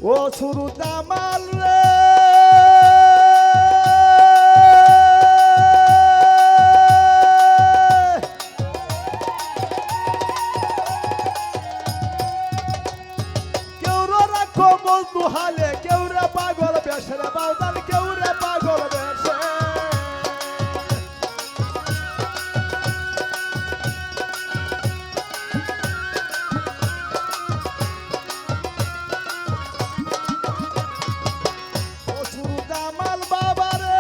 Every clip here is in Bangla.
ও শুরু জামাল রে হালে কেউ রে পাগল বেশে রে বাউদান কেউ রে পাগল বেশে ও শুরু জামাল বাবা রে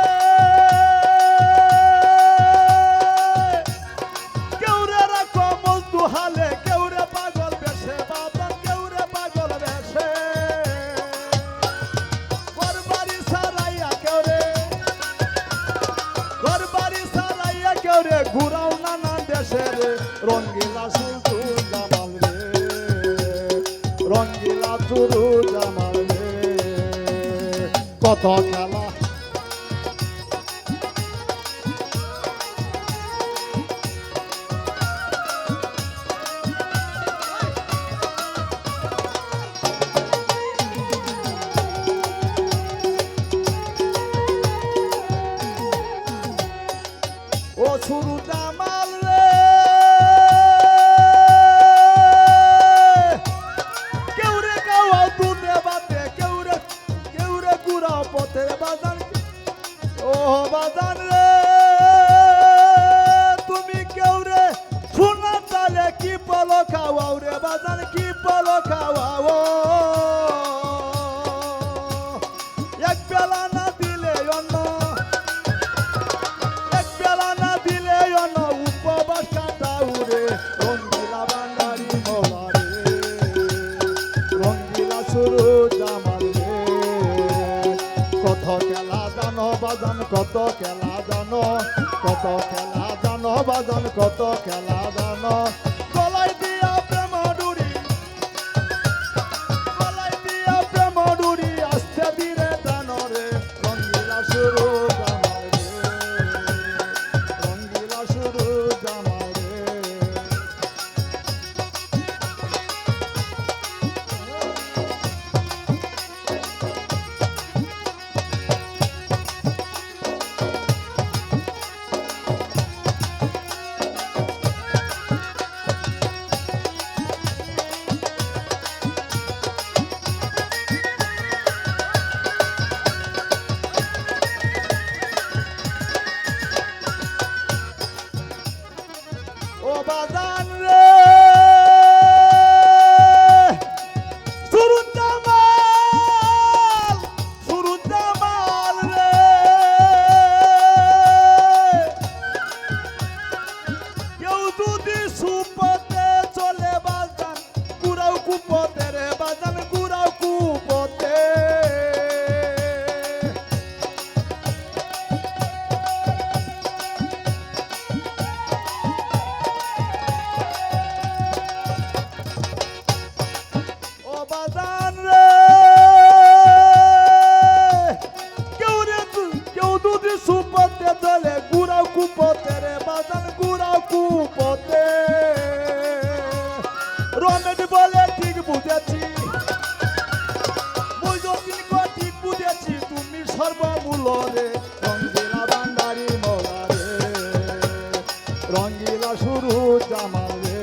কেউ রে রাখো মজদু হালে কেউ রে পাগল বেশে বাউদান কেউ রে পাগল বেশে ঘুরাও নানান দেশের রঙ্গিলা শুধু জামাল রে রঙ্গিলা শুরু জামাল রে কত খেলা ও শুরু জামাল রে কেউ রে গাওয়াও দুধে বাতে কেউ রে গুড়াও পথে বাজান ও বাজান রে তুমি কেউ রে সোনা চালে কি পলো খাওয়াও রে বাজান কি পলো খাওয়াও এক বেলা না দিলে অন্য রঙ্গিলা বান্ডারি মোলা রে রঙ্গিলা শুরু জামাল রে কত খেলা জানো বাজান কত খেলা জানো কত খেলা জানো বাজান কত খেলা জানো গলায় দিয়া প্রেম ডুরি আস্তে ধীরে জানো রে রঙ্গিলা শুরু জামাল রে রঙ্গিলা শুরু জামাল ও বাজান রে শুরু জামাল রে কেউ যদি সুপথে চলে বাজান গুড়াও কুপথে রে বাজান গুড়াও কুপথে বাজান রে কেউ যদি সুপথে চলে গুড়াও কুপথে রে বাজান গুড়াও কুপথে রমেশ বলে ঠিক বুঝেছি ঠিক বুঝেছি তুমি সর্বমূল রে রঙ্গিলা বান্ডারি মোলা রে রঙ্গিলা শুরু জামাল রে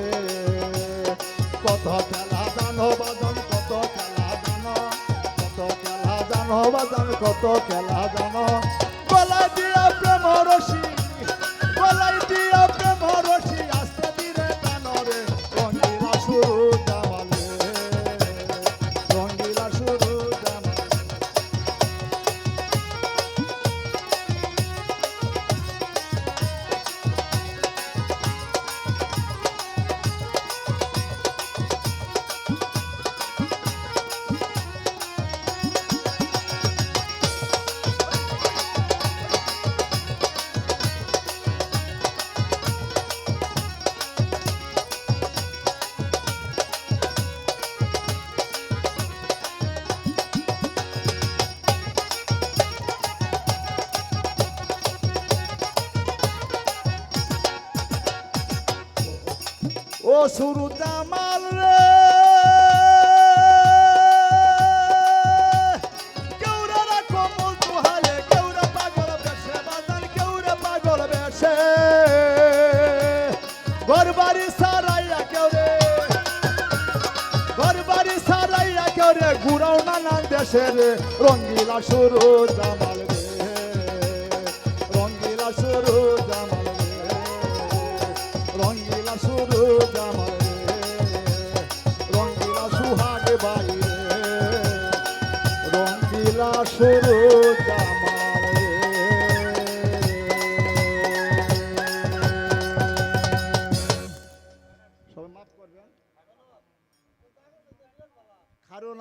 কত খেলা জানো বাজান কত খেলা জানো বাজান কত খেলা জানো গলায় দিয়া প্রেম রশি আস্তে ধীরে জানো রে রঙ্গিলা শুরু জামাল রে রঙ্গিলা শুরু জামাল ও শুরু জামাল রে বাড়ি সারাইয়া কেউ রে ঘুরাও নানান দেশের রঙ্গিলা শুরু জামাল রে রঙ্গিলা শুরু জামাল রে রঙ্গিলা শুরু জামাল রে রঙ্গিলা সুহাগ বাই রে রঙ্গিলা শুরু জামাল রে সবাই মাফ করবেন কারণ